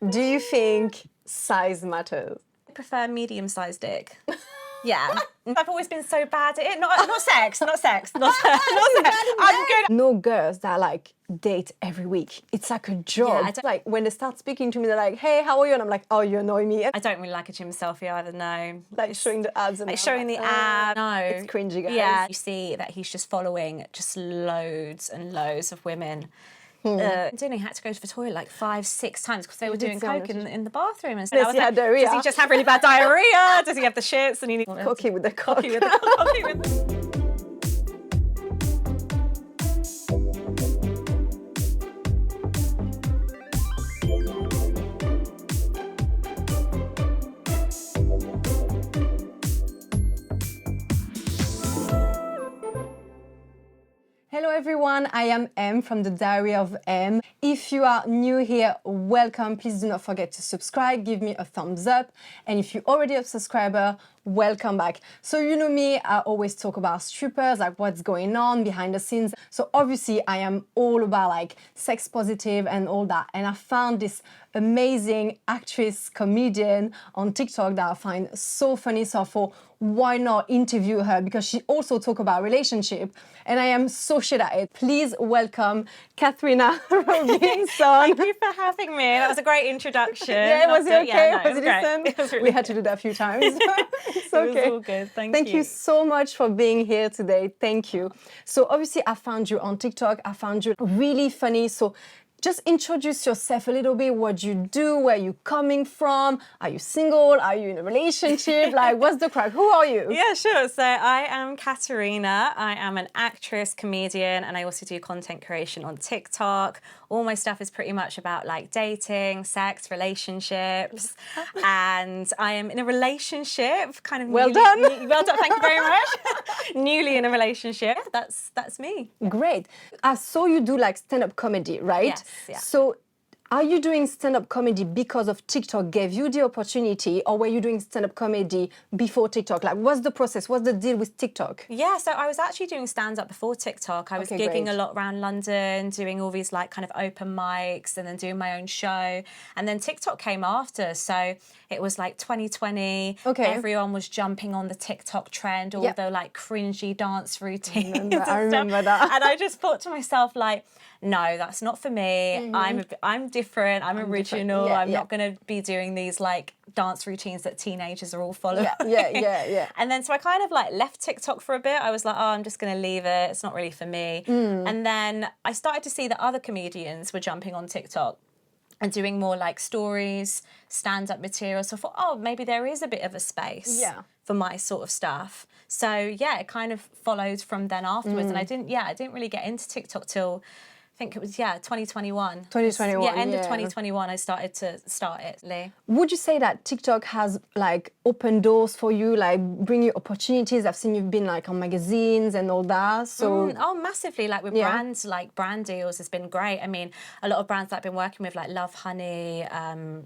Do you think size matters? I prefer medium-sized dick. Yeah. I've always been so bad at it. Not sex. I'm good. No girls that like date every week. It's like a job. Yeah, like when they start speaking to me, they're like, "Hey, how are you?" And I'm like, "Oh, you annoy me." I don't really like a gym selfie either, no. Like showing the abs and Like showing the abs. No. It's cringy, guys. Yeah. You see that he's just following just loads and loads of women. He had to go to the toilet like 5-6 times because they were doing coke in the bathroom and stuff. Does he have diarrhea? Does he just have really bad diarrhea? Does he have the shits? And he needs Cocky with the cock. cocky with the Hello everyone, I am Em from the Diary of Em. If you are new here, welcome. Please do not forget to subscribe, give me a thumbs up. And if you're already a subscriber, welcome back. So you know me, I always talk about strippers, like what's going on behind the scenes. So obviously I am all about like sex positive and all that. And I found this amazing actress, comedian on TikTok that I find so funny. So I thought, why not interview her? Because she also talk about relationship and I am so shit at it. Please welcome Katerina Robinson. Thank you for having me. That was a great introduction. Yeah, was it okay? Yeah, no, was it decent? It was really we had to do that a few times. It's okay. It was all good. Thank you so much for being here today. Thank you. So obviously I found you on TikTok. I found you really funny. So just introduce yourself a little bit, what you do, where you coming from, are you single, are you in a relationship, like what's the crack, who are you? Yeah, sure. So I am Katerina, I am an actress, comedian, and I also do content creation on TikTok. All my stuff is pretty much about like dating, sex, relationships, and I am in a relationship, kind of well done, thank you very much. Newly in a relationship, that's me. Great. I saw you do like stand-up comedy, right? Yes. Yeah. So are you doing stand-up comedy because of TikTok gave you the opportunity, or were you doing stand-up comedy before TikTok? Like, what's the process? What's the deal with TikTok? Yeah, so I was actually doing stand-up before TikTok. I was gigging a lot around London, doing all these like kind of open mics and then doing my own show. And then TikTok came after. So it was like 2020. Okay. Everyone was jumping on the TikTok trend, all the like cringy dance routines. I remember that. And I just thought to myself like, no, that's not for me. I'm different. I'm original. I'm not going to be doing these like dance routines that teenagers are all following. Yeah. And then so I kind of like left TikTok for a bit. I was like, oh, I'm just going to leave it. It's not really for me. And then I started to see that other comedians were jumping on TikTok and doing more like stories, stand-up material. So I thought, oh, maybe there is a bit of a space for my sort of stuff. So yeah, it kind of followed from then afterwards. And I didn't really get into TikTok till I think it was 2021. 2021. Yeah, end of 2021 I started to start it, Lee. Would you say that TikTok has like opened doors for you, like bring you opportunities? I've seen you've been like on magazines and all that. So massively, like with brands, like brand deals has been great. I mean, a lot of brands that I've been working with, like Love Honey,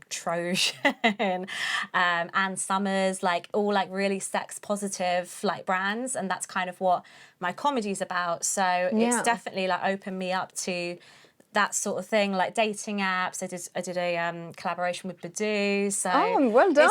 Trojan, Ann Summers, like all like really sex positive like brands, and that's kind of what my comedy's about. So it's definitely like opened me up to that sort of thing, like dating apps. I did a collaboration with Badoo. So well done.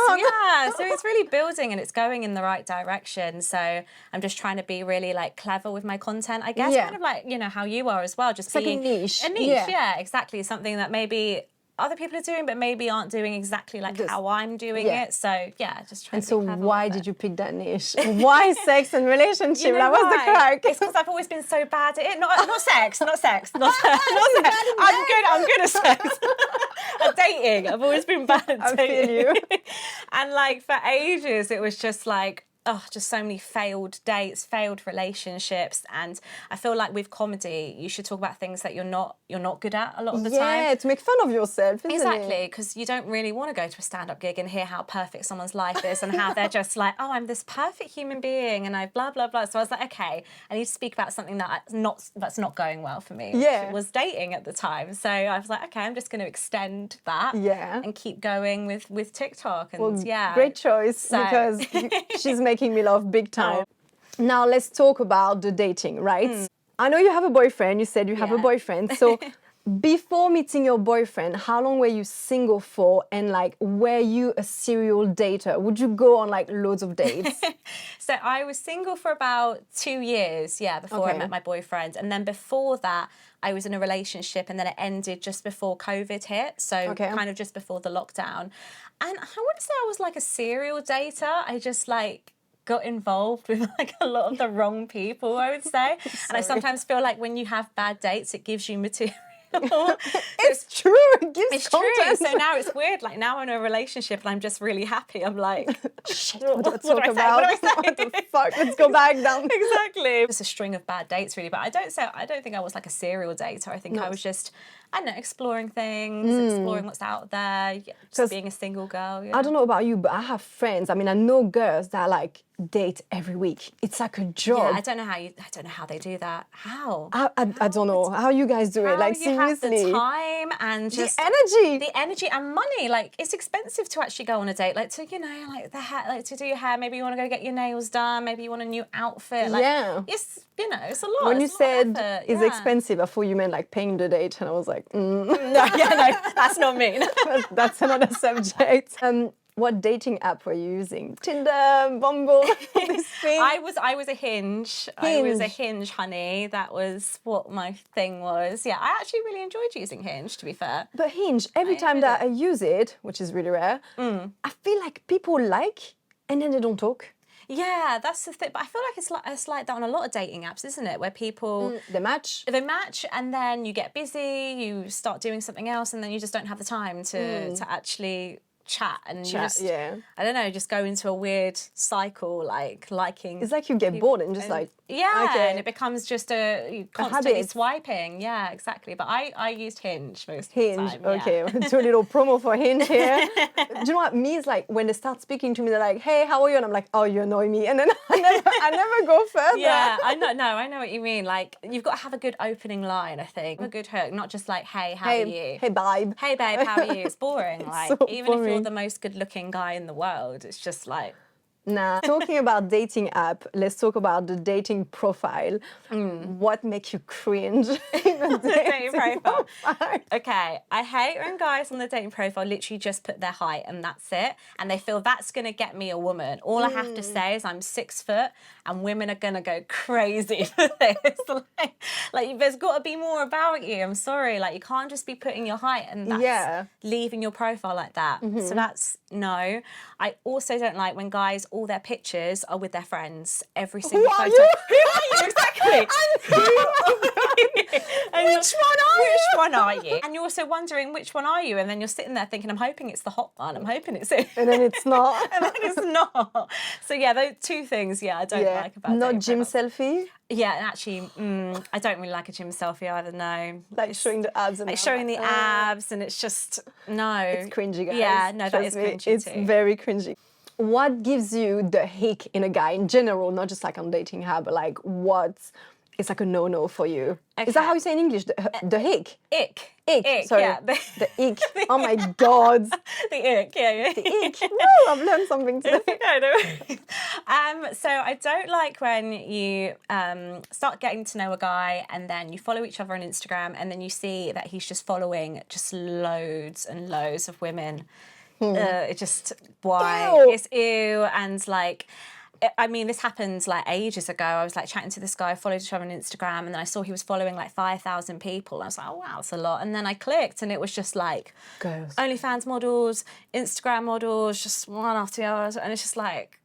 So it's really building and it's going in the right direction. So I'm just trying to be really like clever with my content, I guess, kind of like, you know, how you are as well. Just it's being like a niche. Yeah, exactly. Something that maybe other people are doing, but maybe aren't doing exactly like how I'm doing it. So yeah, just trying to be clever. And so why did you pick that niche? Why sex and relationship? You know like, what's the crack? It's because I've always been so bad at it. Not sex. I'm good at sex. At dating, I've always been bad at dating. I feel you. And like for ages, it was just like, just so many failed dates, failed relationships, and I feel like with comedy, you should talk about things that you're not good at a lot of the time. Yeah, to make fun of yourself, isn't Exactly, because you don't really want to go to a stand-up gig and hear how perfect someone's life is and how they're just like, oh, I'm this perfect human being and I blah, blah, blah. So I was like, okay, I need to speak about something that's not going well for me. Yeah. Which was dating at the time. So I was like, okay, I'm just going to extend that and keep going with TikTok. And great choice, because she's making me laugh big time. Now let's talk about the dating, right? I know you have a boyfriend. You said you have a boyfriend. So Before meeting your boyfriend, how long were you single for, and like were you a serial dater? Would you go on like loads of dates? So I was single for about 2 years, before I met my boyfriend. And then before that, I was in a relationship, and then it ended just before COVID hit. So kind of just before the lockdown. And I wouldn't say I was like a serial dater. I just like got involved with like a lot of the wrong people, I would say. And I sometimes feel like when you have bad dates, it gives you material. It's true. It gives content. True. So now it's weird. Like now I'm in a relationship and I'm just really happy. I'm like, shit, what do I talk about? What the fuck? Let's go back down. Exactly. It's a string of bad dates, really. But I don't think I was like a serial dater. I think I was just, I don't know, exploring things, exploring what's out there, just being a single girl. I don't know about you, but I have friends. I mean, I know girls that like date every week. It's like a job. Yeah, I don't know how they do that. How? I don't know how you guys do it. Like seriously, have the time and just the energy and money. Like it's expensive to actually go on a date. Like to like the hair, like to do your hair. Maybe you want to go get your nails done. Maybe you want a new outfit. Like, it's it's a lot. When you said it's expensive, I thought you meant like paying the date, and I was like, no, that's not me. That's another subject. What dating app were you using? Tinder, Bumble, this thing? I was a Hinge. I was a Hinge honey. That was what my thing was. Yeah, I actually really enjoyed using Hinge, to be fair. But Hinge, every time that I use it, which is really rare, I feel like people like, and then they don't talk. Yeah, that's the thing. But I feel like it's like that on a lot of dating apps, isn't it? Where people they match, and then you get busy, you start doing something else, and then you just don't have the time to actually chat and you just I don't know, just go into a weird cycle, like liking. It's like you get bored and just like and it becomes just a constantly swiping. Yeah, exactly. But I used Hinge most of the time. Okay, do a little promo for Hinge here. Do you know what me is like when they start speaking to me? They're like, "Hey, how are you?" And I'm like, "Oh, you annoy me," and then I never go further. Yeah, I know what you mean. Like you've got to have a good opening line. I think a good hook, not just like, "Hey, how are you?" Hey, babe. Hey, babe, how are you? It's boring. Like so even boring. if you're the most good-looking guy in the world, it's just like. Nah. Talking about dating app, let's talk about the dating profile. What makes you cringe in the dating profile? Okay, I hate when guys on the dating profile literally just put their height and that's it, and they feel that's going to get me a woman. All I have to say is I'm 6 foot, and women are going to go crazy for this. like there's got to be more about you. I'm sorry, like you can't just be putting your height and that's leaving your profile like that. So that's no. I also don't like when guys, all their pictures are with their friends. Every single photo. Who are you? Exactly. Which one are you? And you're also wondering which one are you? And then you're sitting there thinking, I'm hoping it's the hot one. I'm hoping it's it. And then it's not. And then it's not. So yeah, those two things, I don't like about not dating gym profiles. selfie. Yeah, and actually, I don't really like a gym selfie either. No, like showing the abs and like showing the abs, and it's just no. It's cringy, guys. Yeah, no, that is cringy it's too. It's very cringy. What gives you the hick in a guy in general, not just like on dating app, but like what is like a no-no for you? Okay. Is that how you say in English? The hick? Ick. Sorry. Yeah. The ick. Oh my God. The ick, yeah. The ick. Woo, I've learned something today. I know. So I don't like when you start getting to know a guy and then you follow each other on Instagram and then you see that he's just following just loads and loads of women. It just, why? Ew. It's ew. And like, I mean, this happened like ages ago. I was like chatting to this guy, followed each other on Instagram, and then I saw he was following like 5,000 people. I was like, oh wow, that's a lot. And then I clicked, and it was just like girls, OnlyFans models, Instagram models, just one after the other, and it's just like.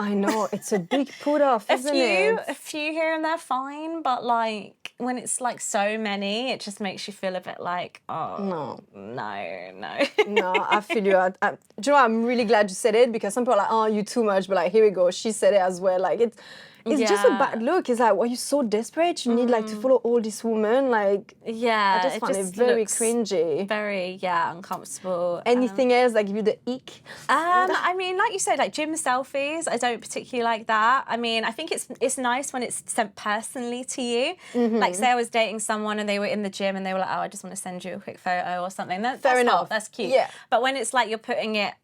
I know, it's a big put off, isn't it? A few here and there, fine, but like when it's like so many, it just makes you feel a bit like, oh, no. No, I feel you. Do you know, I'm really glad you said it because some people are like, oh, you too much, but like, here we go, she said it as well. Like, it's just a bad look. It's like, were you so desperate? You need like to follow all these women? Like, yeah, I just find it very cringy. Very, uncomfortable. Anything else that give you the ick? I mean, like you said, like gym selfies, I don't particularly like that. I mean, I think it's nice when it's sent personally to you. Like, say I was dating someone and they were in the gym and they were like, oh, I just want to send you a quick photo or something. That's fair enough. That's cute. Yeah. But when it's like you're putting it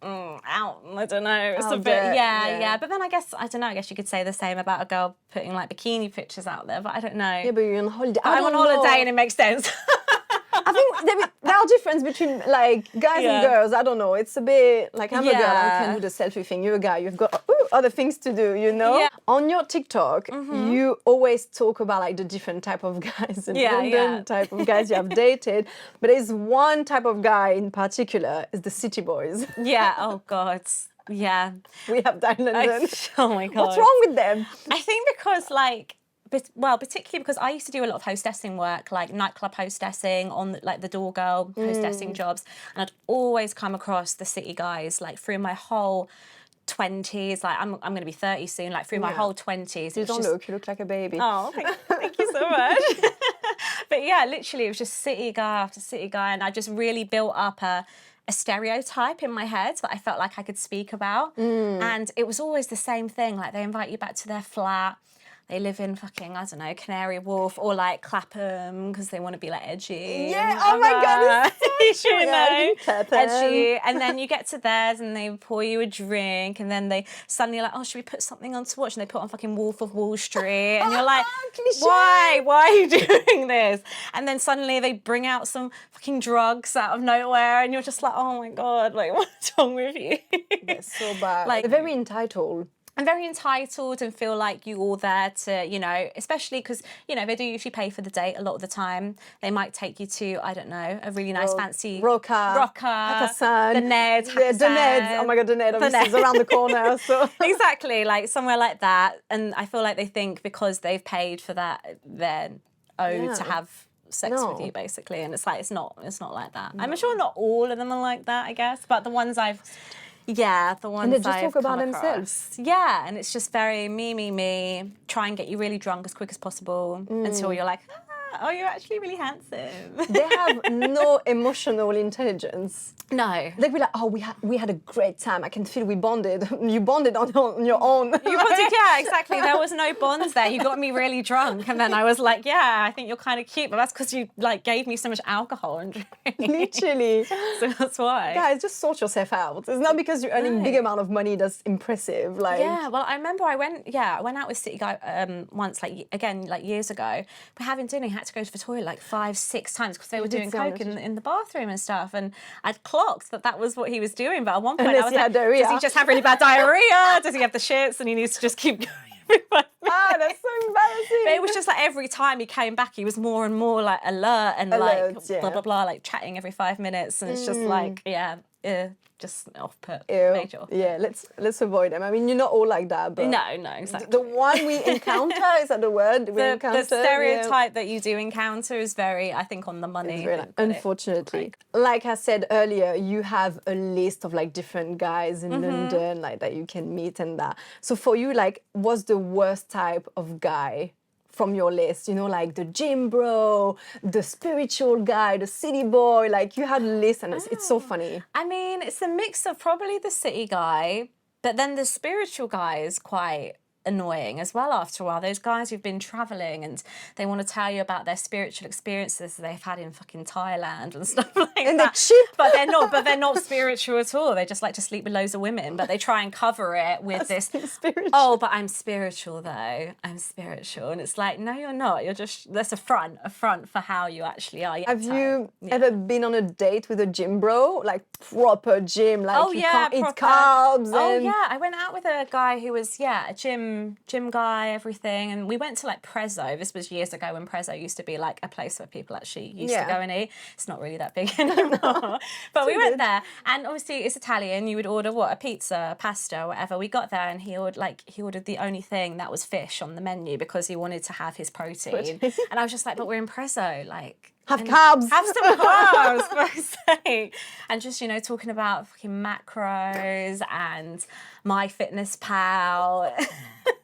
out. I don't know. It's a Out bit, there, yeah. But then I guess, I don't know, I guess you could say the same about a girl putting like bikini pictures out there, but I don't know. Yeah, but you're on holiday. I'm on holiday and it makes sense. I think there are difference between like guys and girls. I don't know. It's a bit like I'm a girl. I can do the selfie thing. You're a guy. You've got other things to do. You know. Yeah. On your TikTok, you always talk about like the different type of guys and London type of guys you have dated. But there's one type of guy in particular. Is the city boys. Yeah. Oh God. Yeah. We have that in London. Oh my God. What's wrong with them? I think because like. Well, particularly because I used to do a lot of hostessing work, like nightclub hostessing on like the door girl hostessing jobs, and I'd always come across the city guys like through my whole 20s. Like I'm going to be 30 soon. Like through my whole 20s. You don't look. You look like a baby. Oh, thank you so much. But yeah, literally, it was just city guy after city guy, and I just really built up a stereotype in my head that I felt like I could speak about, and it was always the same thing. Like they invite you back to their flat. They live in fucking, I don't know, Canary Wharf or like Clapham because they want to be like edgy. Yeah, oh my God, it's so you know, Clapham. edgy. And then you get to theirs and they pour you a drink and then they suddenly like, oh, should we put something on to watch? And they put on fucking Wolf of Wall Street and you're like, why? Why are you doing this? And then suddenly they bring out some fucking drugs out of nowhere and you're just like, oh my God, like what's wrong with you? That's so bad. Like, they're very entitled. I'm very entitled and feel like you're all there to, you know, especially because, you know, they do usually pay for the date a lot of the time. They might take you to, I don't know, a really nice fancy... Rocker. Hassan. The Ned. The Ned. Oh my God, the Ned obviously is around the corner. So. Exactly, like somewhere like that. And I feel like they think because they've paid for that, they're owed to have sex with you, basically. And it's like, it's not like that. No. I'm sure not all of them are like that, I guess. But the ones I've... Yeah, the ones and they just I've talk about come themselves. Across. Yeah, and it's just very me. Try and get you really drunk as quick as possible until you're like, oh, you're actually really handsome. They have no emotional intelligence. No. They'd be like, oh, we had a great time. I can feel we bonded. You bonded on your own. You bonded, yeah, exactly. There was no bonds there. You got me really drunk. And then I was like, yeah, I think you're kind of cute. But that's because you like gave me so much alcohol and drink. Literally. So that's why. Guys, just sort yourself out. It's not because you're earning big amount of money that's impressive. Like. Yeah, well, I remember I went out with City Guy once, like, again, like years ago. We're having dinner. He had to go to the toilet like 5-6 times because they were doing coke in the bathroom and stuff. And I'd clocked that was what he was doing. But at one point I was like, does he just have really bad diarrhea? Does he have the shits? And he needs to just keep going. That's so embarrassing. But it was just like every time he came back, he was more and more like alert and like blah, blah, blah, like chatting every 5 minutes. And it's just like, just off-put. Major. Yeah, let's avoid them. I mean, you're not all like that, but... No, exactly. The one we encounter, is that the word? The stereotype that you do encounter is very, I think, on the money. Unfortunately. Like I said earlier, you have a list of like different guys in London like that you can meet and that. So for you, like, what's the worst type of guy from your list, you know, like the gym bro, the spiritual guy, the city boy, like you had a list and it's so funny. I mean, it's a mix of probably the city guy, but then the spiritual guy is quite annoying as well after a while. Those guys who've been travelling and they want to tell you about their spiritual experiences they've had in fucking Thailand and stuff like that. And they're cheap. But they're not spiritual at all. They just like to sleep with loads of women, but they try and cover it with this, oh, but I'm spiritual though. I'm spiritual. And it's like, no, you're not. You're just, that's a front for how you actually are. Have you ever been on a date with a gym bro? Like proper gym, like you can't eat carbs. Oh yeah, I went out with a guy who was, a gym guy, everything, and we went to like Prezzo. This was years ago when Prezzo used to be like a place where people actually used to go and eat. It's not really that big anymore. But we went there, and obviously it's Italian. You would order a pizza, pasta, whatever. We got there, and he ordered the only thing that was fish on the menu because he wanted to have his protein. And I was just like, but we're in Prezzo, like. Have carbs. Have some carbs, for fuck's sake. And just, talking about fucking macros and MyFitnessPal.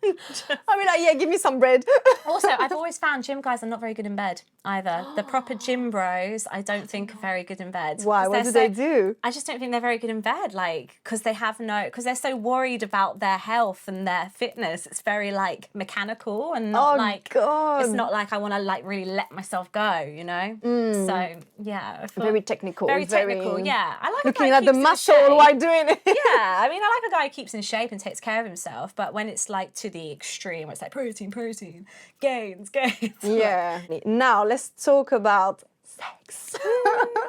I mean, like, yeah, give me some bread. Also, I've always found gym guys are not very good in bed either. The proper gym bros, I don't think are very good in bed. Why? What do they do? I just don't think they're very good in bed, like, because they're so worried about their health and their fitness. It's very, like, mechanical and not God. it's not like I want to, like, really let myself go, you know? So, yeah. Very technical. Very technical, yeah. I like looking at the muscle while doing it. Yeah, I mean, I like a guy who keeps in shape and takes care of himself, but when it's, like, to the extreme, where it's like protein, gains. Yeah. Now, let's talk about sex.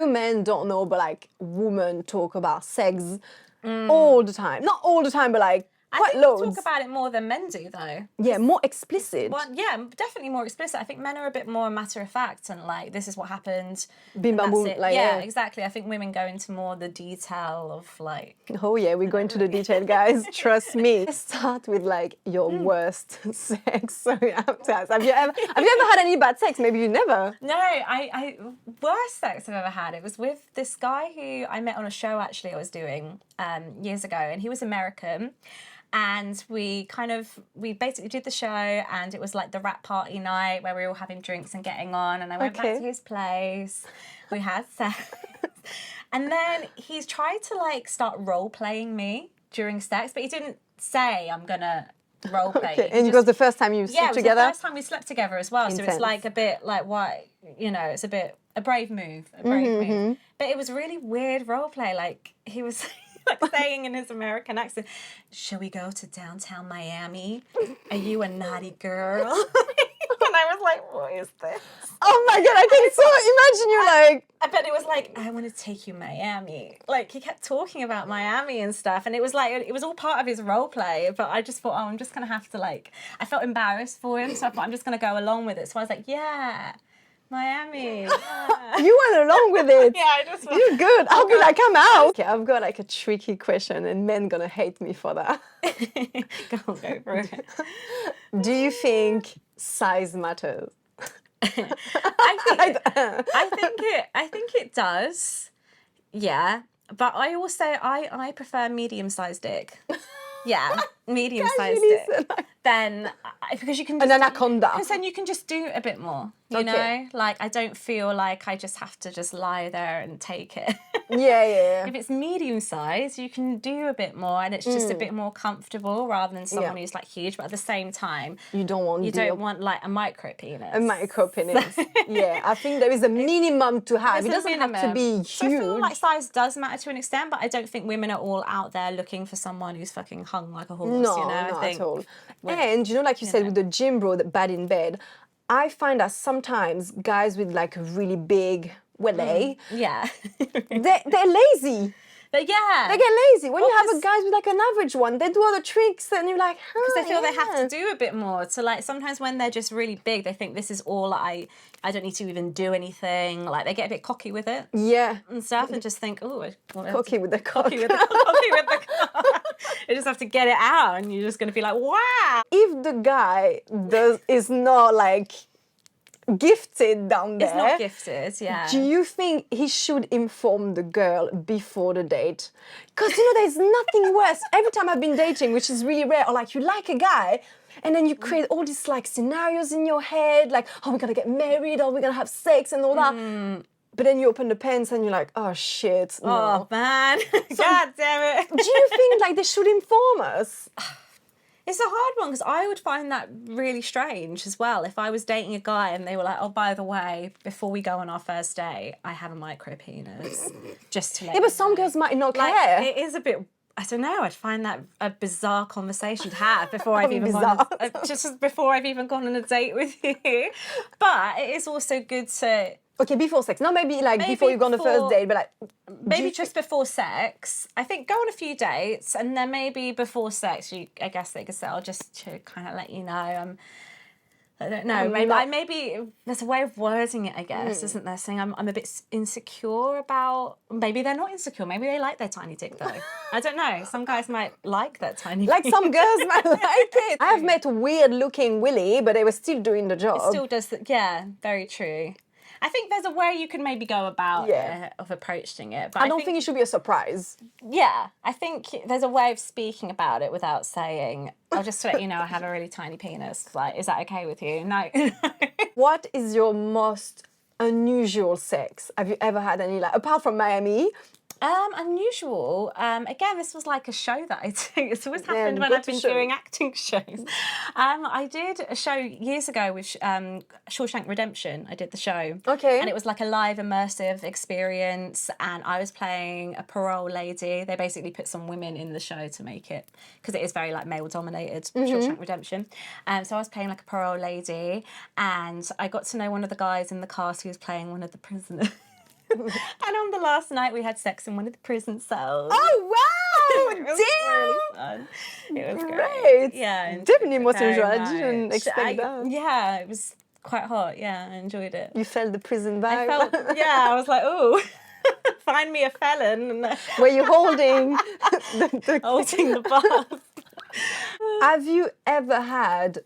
Men don't know, but like women talk about sex all the time. Not all the time, but like quite loads. We talk about it more than men do, though. Yeah, more explicit. Well, yeah, definitely more explicit. I think men are a bit more matter of fact and like, this is what happened. Bim bam boom. Like, yeah, exactly. I think women go into more the detail of like. Oh yeah, we go into the detail, guys. Trust me. Let's start with like your worst sex. Sorry, have you ever had any bad sex? Maybe you never. No, I worst sex I've ever had. It was with this guy who I met on a show actually I was doing years ago, and he was American. And we basically did the show, and it was like the wrap party night where we were all having drinks and getting on. And I went back to his place. We had sex. And then he's tried to like start role playing me during sex, but he didn't say I'm gonna role play. Okay. And it was the first time you slept together? Yeah, it was the first time we slept together as well. Intense. So it's like a bit like what, you know, it's a brave move. But it was really weird role play. Like he was like saying in his American accent, "Shall we go to downtown Miami? Are you a naughty girl?" And I was like, what is this? Oh my God, I can so imagine you like... I bet it was like, I want to take you Miami. Like, he kept talking about Miami and stuff, and it was like, it was all part of his role play, but I just thought, oh, I'm just going to have to like, I felt embarrassed for him, so I thought I'm just going to go along with it. So I was like, yeah, Miami. Yeah. You went along with it. Yeah, I just went. You're good. I'll be like, I'm out. Okay, I've got like a tricky question, and men gonna hate me for that. Go for it. Do you think size matters? I think it does. Yeah, but I also I prefer medium-sized dick. Yeah, medium-sized dick. Then because you can just, an anaconda. Because then you can just do a bit more. You know, like I don't feel like I just have to just lie there and take it. Yeah. If it's medium size, you can do a bit more, and it's just a bit more comfortable rather than someone who's like huge. But at the same time, you don't want like a micro penis. A micro penis. Yeah, I think there is a minimum to have. It doesn't have to be huge. So I feel like size does matter to an extent, but I don't think women are all out there looking for someone who's fucking hung like a horse. No, you know, not I think, at all. And you know, like you said, with the gym bro, that bad in bed, I find that sometimes guys with like a really big welly, they're lazy. But yeah. They get lazy. When you have a guys with like an average one, they do all the tricks and you're like, because they feel they have to do a bit more. So like sometimes when they're just really big, they think this is all I don't need to even do anything. Like they get a bit cocky with it. Yeah. And stuff and just think, oh, cocky with the cock. Cocky with the cock. You just have to get it out and you're just going to be like, wow. If the guy is not like gifted down there. It's not gifted, yeah. Do you think he should inform the girl before the date? Because, you know, there's nothing worse. Every time I've been dating, which is really rare, or like you like a guy, and then you create all these like scenarios in your head, like, oh, we're going to get married, or we're going to have sex and all that. But then you open the pants and you're like, oh, shit, no. Oh, man. God damn it. Do you think like they should inform us? It's a hard one because I would find that really strange as well. If I was dating a guy and they were like, oh, by the way, before we go on our first date, I have a micro penis. Just to let you but some girls might not like, care. It is a bit, I don't know, I'd find that a bizarre conversation to have before I've even gone just before I've even gone on a date with you. But it is also good to... Okay, before sex. Not maybe like before you go on the first date, but like... Maybe just before sex. I think go on a few dates and then maybe before sex, I guess they could say, oh, just to kind of let you know, I don't know, maybe there's a way of wording it, I guess, isn't there? Saying I'm a bit insecure about... Maybe they're not insecure. Maybe they like their tiny dick, though. I don't know. Some guys might like that tiny like dick. some girls might like it. I have met weird-looking Willy, but they were still doing the job. It still does... yeah, very true. I think there's a way you can maybe go about of approaching it. But I don't think it should be a surprise. Yeah, I think there's a way of speaking about it without saying, "Oh, just to let you know, I have a really tiny penis." Like, is that okay with you? No. What is your most unusual sex? Have you ever had any, like, apart from Miami? Unusual. Again, this was like a show that I do. It's always happened when I've been doing acting shows. I did a show years ago with Shawshank Redemption. I did the show. Okay. And it was like a live immersive experience, and I was playing a parole lady. They basically put some women in the show to make it, because it is very like male dominated, Shawshank Redemption. So I was playing like a parole lady, and I got to know one of the guys in the cast who was playing one of the prisoners. And on the last night, we had sex in one of the prison cells. Oh, wow! It was Damn! really fun. It was Great. Yeah. Definitely most very enjoyed. I much. didn't expect that. Yeah, it was quite hot. Yeah, I enjoyed it. You felt the prison vibe. I was like, oh, find me a felon. Were you holding Holding the bath. Have you ever had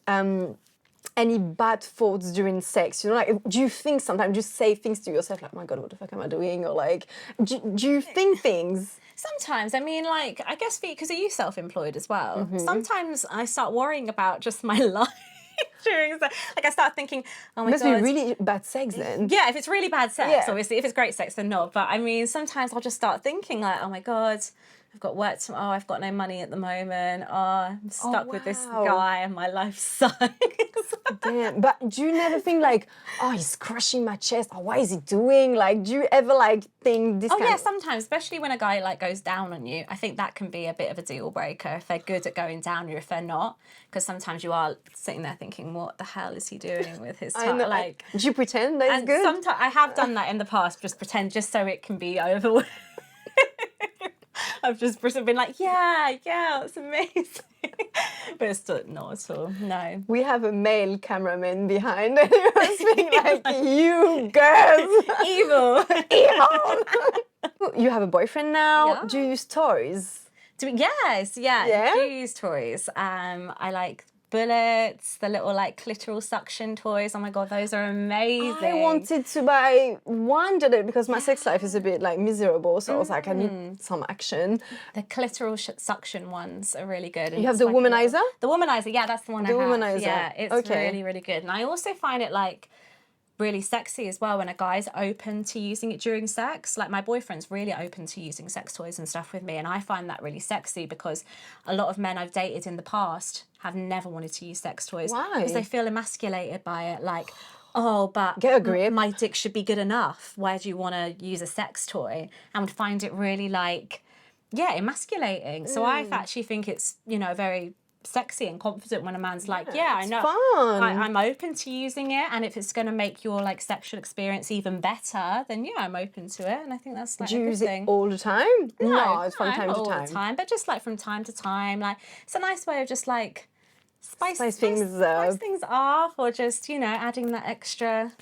any bad thoughts during sex? You know, like, do you think sometimes, you say things to yourself like, "My God, what the fuck am I doing?" Or like, do you think things? Sometimes, I mean, like, I guess because are you self-employed as well? Sometimes I start worrying about just my life during sex. Like, I start thinking, oh my God. Must be really bad sex then. Yeah, if it's really bad sex, obviously. If it's great sex, then not. But I mean, sometimes I'll just start thinking like, oh my God, I've got work tomorrow. I've got no money at the moment. Oh, I'm stuck with this guy and my life sucks. Damn. But do you never think like, oh, he's crushing my chest. Oh, what is he doing? Like, do you ever like think this? Oh yeah, sometimes, especially when a guy like goes down on you. I think that can be a bit of a deal breaker if they're good at going down on you, if they're not. Because sometimes you are sitting there thinking, what the hell is he doing with his time? Like, do you pretend that it's good? Sometimes I have done that in the past, just pretend, just so it can be over. I've just been like, yeah, it's amazing. But it's still not at all, no. We have a male cameraman behind and he was being like, you girls. Evil. You have a boyfriend now. Yeah. Do you use toys? Yes, I do use toys. I like bullets, the little like clitoral suction toys. Oh my God, those are amazing. I wanted to buy one because my sex life is a bit like miserable, so I was like, I need some action. The clitoral suction ones are really good. And you have the womanizer? The womanizer, yeah, that's the one I have. The womanizer. Yeah, it's really, really good. And I also find it like really sexy as well when a guy's open to using it during sex. Like, my boyfriend's really open to using sex toys and stuff with me, and I find that really sexy because a lot of men I've dated in the past have never wanted to use sex toys. Why? Because they feel emasculated by it, like, oh, but get a grip. My dick should be good enough. Why do you want to use a sex toy? And would find it really like, emasculating. So I actually think it's, very sexy and confident when a man's like, I know, I'm open to using it, and if it's going to make your like sexual experience even better, then I'm open to it, and I think that's like do you a good use thing. it all the time? No, it's from time to all the time, but just like from time to time, like it's a nice way of just like spice things off, or just adding that extra.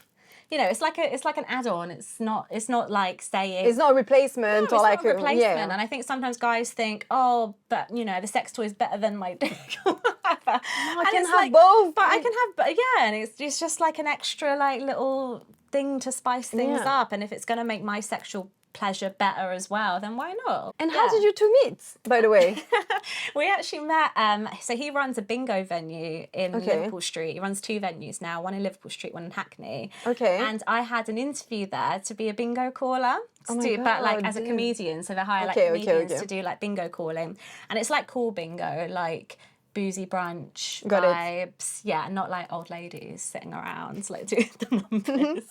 It's like an add-on. It's not like saying it's not a replacement or like a replacement. And I think sometimes guys think, oh, but the sex toy is better than my dick or whatever. I can have both. But I can have, and it's just like an extra like little thing to spice things up. And if it's going to make my sexual pleasure better as well, then why not? And how did you two meet, by the way? We actually met, so he runs a bingo venue in Liverpool Street. He runs 2 venues now, one in Liverpool Street, one in Hackney. Okay. And I had an interview there to be a bingo caller. But like as a comedian, so they hire comedians to do like bingo calling. And it's like cool bingo, like boozy brunch vibes. Yeah, not like old ladies sitting around like doing the numbers.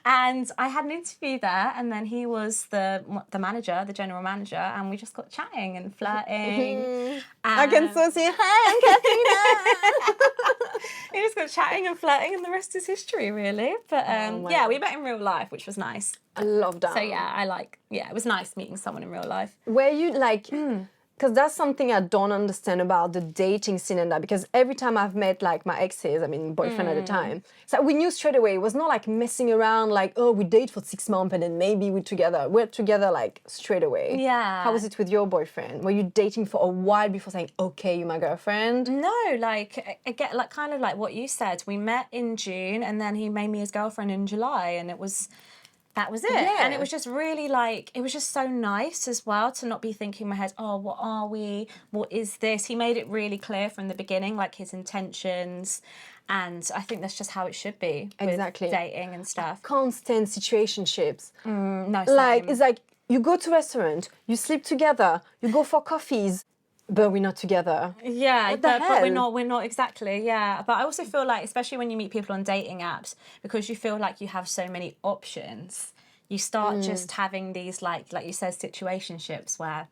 And I had an interview there, and then he was the manager, the general manager, and we just got chatting and flirting. I can so see, hi, I'm Katerina. We just got chatting and flirting, and the rest is history, really. But we met in real life, which was nice. I love that. So it was nice meeting someone in real life. Were you like because that's something I don't understand about the dating scene and that, because every time I've met like my exes, I mean boyfriend at the time, so we knew straight away. It was not like messing around like, oh, we date for 6 months and then maybe we're together like straight away. Yeah. How was it with your boyfriend? Were you dating for a while before saying, okay, you're my girlfriend? No, like again, like kind of like what you said. We met in June and then he made me his girlfriend in July, and that was it. Yeah. And it was just really like, it was just so nice as well to not be thinking in my head, oh, what are we? What is this? He made it really clear from the beginning, like his intentions. And I think that's just how it should be. Exactly. With dating and stuff. Constant situationships. No, Like, same. it's like you go to restaurant, you sleep together, you go for coffees, but we're not together. Yeah, What the but hell? we're not exactly, yeah. But I also feel like, especially when you meet people on dating apps, because you feel like you have so many options, you start just having these, like you said, situationships where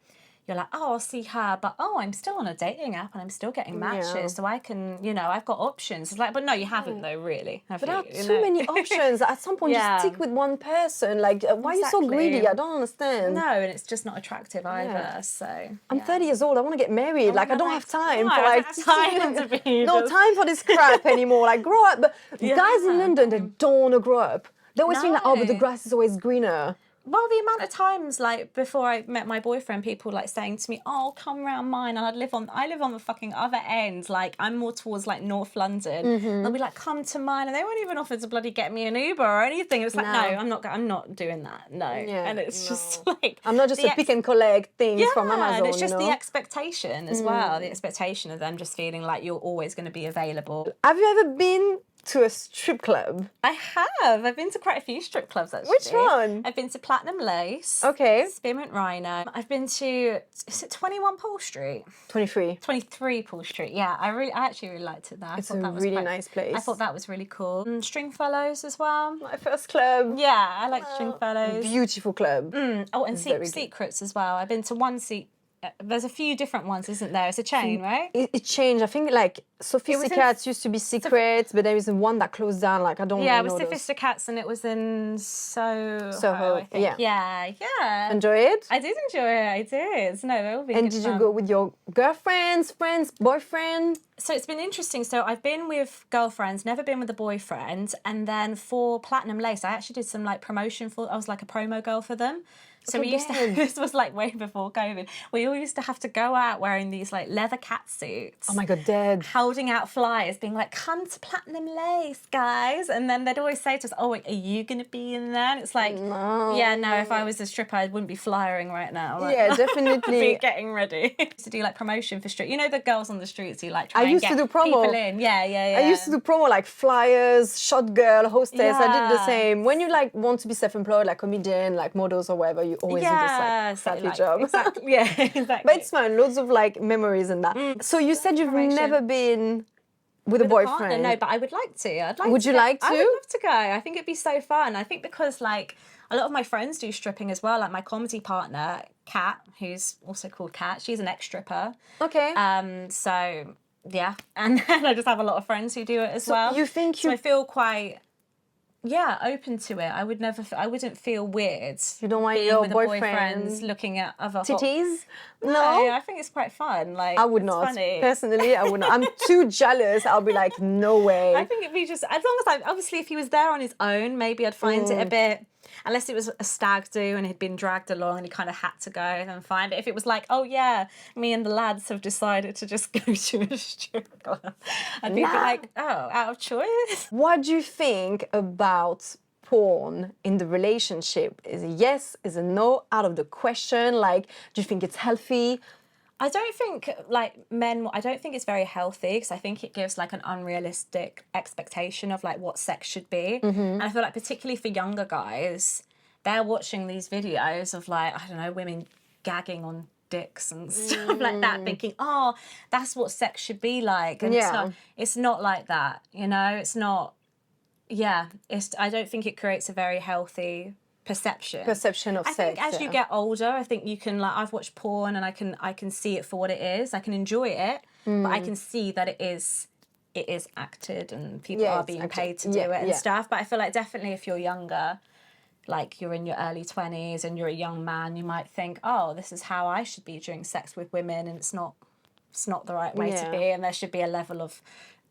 you're like, oh, I'll see her, but oh, I'm still on a dating app and I'm still getting matches, Yeah. so I can, I've got options. It's like, but no, you haven't though, really. Have But there are you? too many options. At some point, Yeah. just stick with one person. Like, why are you so Exactly. greedy? I don't understand. No, and it's just not attractive either. So I'm 30 years old. I want to get married. Like, I don't have time no, for I like don't have time to be no just- time for this crap anymore. Like, grow up. But guys in Yeah. London, they don't want to grow up. They always think like, oh, but the No. grass is always greener. Well, the amount of times, like, before I met my boyfriend, people, like, saying to me, oh, come round mine, and I live on the fucking other end, like, I'm more towards, like, North London. They'll be like, come to mine, and they won't even offer to bloody get me an Uber or anything. It's like, no, I'm not doing that, no. Yeah, And it's no. just, like... I'm not just a pick and collect things from Amazon, and it's just you know? the expectation as well, the expectation of them just feeling like you're always going to be available. Have you ever been to a strip club? I have. I've been to quite a few strip clubs, actually. Which one? I've been to Platinum Lace. Okay. Spearmint Rhino. I've been to, is it 21 Paul Street? 23. 23 Paul Street, yeah. I actually really liked it there. It's a really nice place. I thought that was really cool. Stringfellows as well. My first club. Yeah, I like Stringfellows. Beautiful club. Oh, and very good. Secrets as well. I've been to one there's a few different ones, isn't there? It's a chain, right? It changed. I think like Sophisticates used to be Secrets, but there is one that closed down. Like I don't Yeah, it really was know those. Sophisticates and it was in Soho, I think. yeah. Yeah. Enjoy it? I did enjoy it, I did. No, it will be And good did fun. you go with your girlfriends, friends, boyfriend? So it's been interesting. So I've been with girlfriends, never been with a boyfriend. And then for Platinum Lace, I actually did some like promotion I was like a promo girl for them. So we used to, this was like way before COVID, we all used to have to go out wearing these like leather cat suits. Oh my God, dead. Holding out flyers, being like, come to Platinum Lace, guys. And then they'd always say to us, oh, wait, are you going to be in there? And it's like, yeah, no, if I was a stripper, I wouldn't be flyering right now. Like, Yeah, I'd definitely. be getting ready. To do like promotion for street. You know the girls on the streets who like try and used get to do promo. people in. Yeah. I used to do promo like flyers, shot girl, hostess. I did the Yeah. same. When you like want to be self-employed, like comedian, like models or whatever, you always do this like so, fatty like, job. Exactly. Yeah, exactly. But it's fun. Loads of like memories and that. So you said you've Promotion. never been with a Partner, boyfriend. no, but I would like to. I'd like. Would you like I to? would love to go. I think it'd be so fun. I think because like a lot of my friends do stripping as well. Like my comedy partner, Kat, who's also called Kat. She's an ex-stripper. Okay. So yeah, and then I just have a lot of friends who do it as well. you think So you- I feel quite. Yeah, open to it. I wouldn't feel weird. You don't want being your with a boyfriend looking at other hot- Titties? No, No. I think it's quite fun. Like I would it's not. Funny. Personally, I would not. I'm too jealous. I'll be like, no way. I think it'd be just as long as obviously if he was there on his own, maybe I'd find it a bit. Unless it was a stag do and he'd been dragged along and he kind of had to go, then fine. But if it was like, oh yeah, me and the lads have decided to just go to a strip club, I'd be like, oh, out of choice. What do you think about porn in the relationship? Is a yes, is a no, out of the question? Like, do you think it's healthy? I don't think I don't think it's very healthy because I think it gives like an unrealistic expectation of like what sex should be. And I feel like particularly for younger guys, they're watching these videos of like, I don't know, women gagging on dicks and stuff like that, thinking, oh, that's what sex should be like. And it's not like that, you know, it's not, I don't think it creates a very healthy perception of sex. I think as you get older, I think you can like I've watched porn and I can see it for what it is. I can enjoy it, but I can see that it is acted and people are being paid to do it and stuff. But I feel like definitely if you're younger, like you're in your early 20s and you're a young man, you might think, oh, this is how I should be during sex with women, and it's not the right way to be, and there should be a level of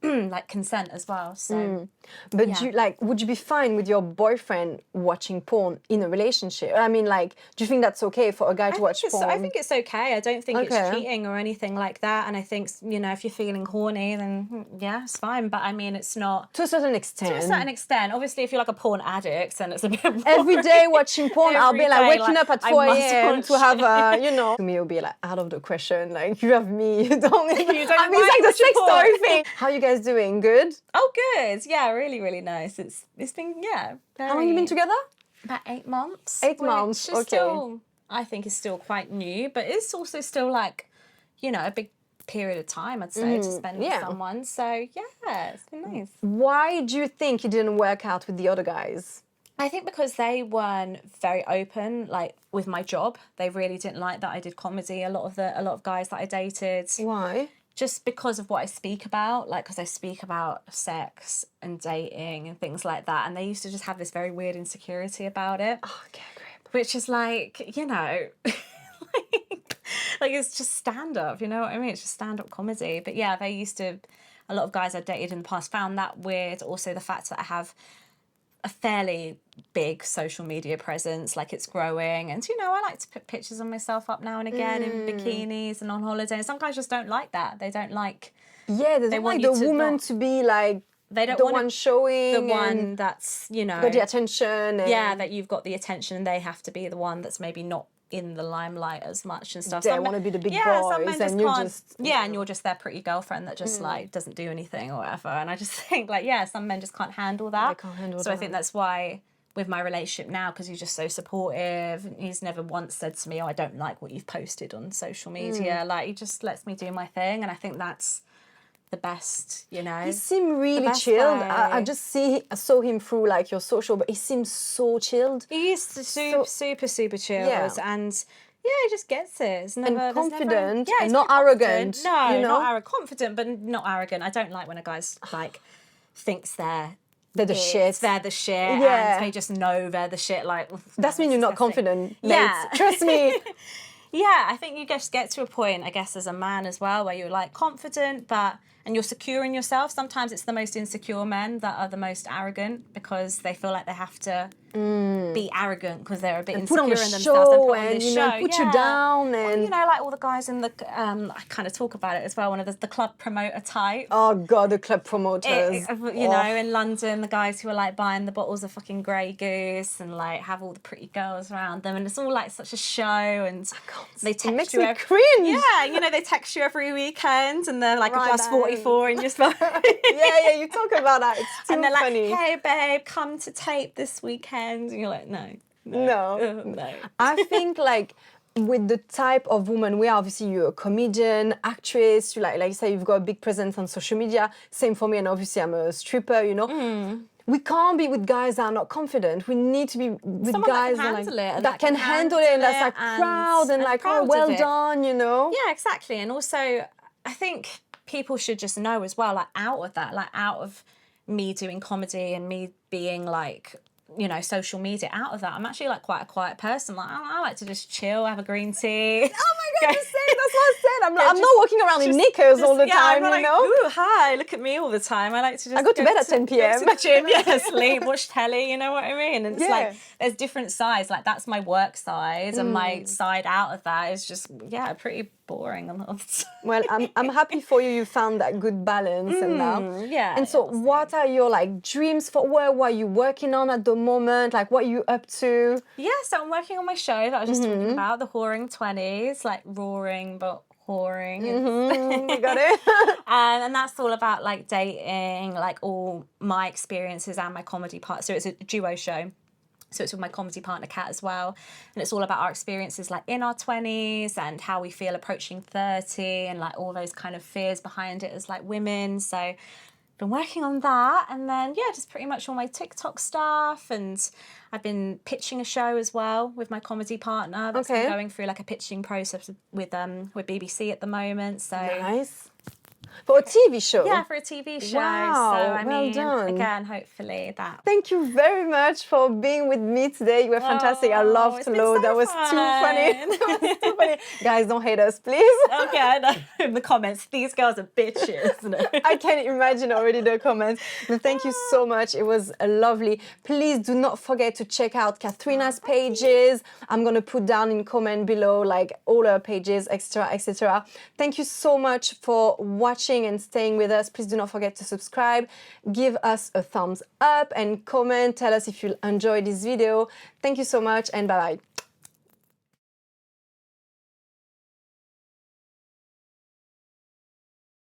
like consent as well. So But do you, like, would you be fine with your boyfriend watching porn in a relationship? I mean, like, do you think that's okay for a guy to watch porn? I think it's okay. I don't think it's cheating or anything like that. And I think, you know, if you're feeling horny, then yeah, it's fine. But I mean, it's not... To a certain extent. To a certain extent. Obviously, if you're like a porn addict, then it's a bit boring. Every day watching porn, I'll be like waking up at 4 a.m. to have a, you know... To me, it'll be like out of the question. Like, you have me, you don't... I mean, it's like the sex story thing. How are you guys doing? Good? Oh, good. Yeah, really, really nice. It's been, yeah. How long have you been together? About 8 months. 8 months, okay. Still, I think is still quite new, but it's also still like, you know, a big period of time, I'd say, to spend with someone. So, yeah, it's been nice. Why do you think it didn't work out with the other guys? I think because they weren't very open, like with my job. They really didn't like that I did comedy. A lot of guys that I dated. Why? Just because of what I speak about, like, because I speak about sex and dating and things like that, and they used to just have this very weird insecurity about it. Oh, okay, great. Which is like, you know, like it's just stand-up, you know what I mean? It's just stand-up comedy. But yeah, a lot of guys I dated in the past found that weird. Also the fact that I have a fairly big social media presence, like it's growing, and you know, I like to put pictures of myself up now and again in bikinis and on holiday, and some guys just don't like that. They don't like they want the woman to be like they don't the want one showing, the one that's, you know, got the attention, and that you've got the attention, and they have to be the one that's maybe not in the limelight as much and stuff. They want to be the big boys, and you're just... and you're just their pretty girlfriend that just like doesn't do anything or whatever. And I just think like, some men just can't handle that. They can't handle so that. I think that's why with my relationship now, because he's just so supportive, he's never once said to me, oh, I don't like what you've posted on social media. Like, he just lets me do my thing, and I think that's the best, you know. He seemed really chilled. I just saw him through like your social, but he seems so chilled. He's super chilled, and he just gets it. It's never, and confident, and not arrogant. No, you know? not arrogant. Confident, but not arrogant. I don't like when a guy's like thinks they're the shit. They're the shit, and they just know they're the shit. Like, that's mean you're not confident. Yeah, trust me. Yeah, I think you just get to a point, I guess, as a man as well, where you're like confident, and you're secure in yourself. Sometimes it's the most insecure men that are the most arrogant, because they feel like they have to be arrogant because they're a bit insecure in themselves. And put on this show, put you down, and well, you know, like all the guys in the I kind of talk about it as well. One of the club promoter type. Oh God, the club promoters. You know, in London, the guys who are like buying the bottles of fucking Grey Goose and like have all the pretty girls around them, and it's all like such a show. And they text you cringe. Yeah, you know, they text you every weekend, and they're like a plus 44, and you're just like, yeah, you talk about that. It's too and they're funny. like, hey babe, come to tape this weekend. And you're like, no. I think like with the type of woman we are, obviously you're a comedian, actress, you like you say, you've got a big presence on social media. Same for me, and obviously I'm a stripper, you know. We can't be with guys that are not confident. We need to be with guys that can handle it, and that's like proud and like, oh, well done, you know. Yeah, exactly. And also, I think people should just know as well, like out of me doing comedy and me being like, you know, social media, out of that, I'm actually like quite a quiet person. Like, I like to just chill, have a green tea. Oh my God, that's what I said. I'm not walking around in knickers all the time, you know? Ooh, hi, look at me all the time. I like to just I go to bed at 10 p.m. Go to the gym, sleep, watch telly, you know what I mean? And it's like, there's different sides. Like, that's my work side, and my side out of that is just, pretty boring a lot of the time. Well, I'm happy for you. You found that good balance and that. Yeah. And so what are your like dreams for work? What are you working on at the moment? Like, what are you up to? Yeah, so I'm working on my show that I was just talking about, The Whoring 20s, like roaring, but whoring. You got it. And that's all about like dating, like all my experiences and my comedy part. So it's a duo show. So it's with my comedy partner, Kat, as well. And it's all about our experiences like in our 20s and how we feel approaching 30 and like all those kind of fears behind it as like women. So I've been working on that. And then, just pretty much all my TikTok stuff. And I've been pitching a show as well with my comedy partner. That's been going through like a pitching process with BBC at the moment. So nice. For a TV show? Yeah, for a TV show. Wow, So, I well mean, done. again, hopefully that. Thank you very much for being with me today. You were fantastic. I loved it's been Lo. so That was too funny. fun. That was too funny. Guys, don't hate us, please. Okay, I know. In the comments, these girls are bitches. No. I can imagine already the comments. But thank you so much. It was lovely. Please do not forget to check out Katerina's pages. I'm going to put down in comment below like all her pages, etc., etc. Thank you so much for watching and staying with us. Please do not forget to subscribe. Give us a thumbs up and comment. Tell us if you enjoyed this video. Thank you so much and bye-bye.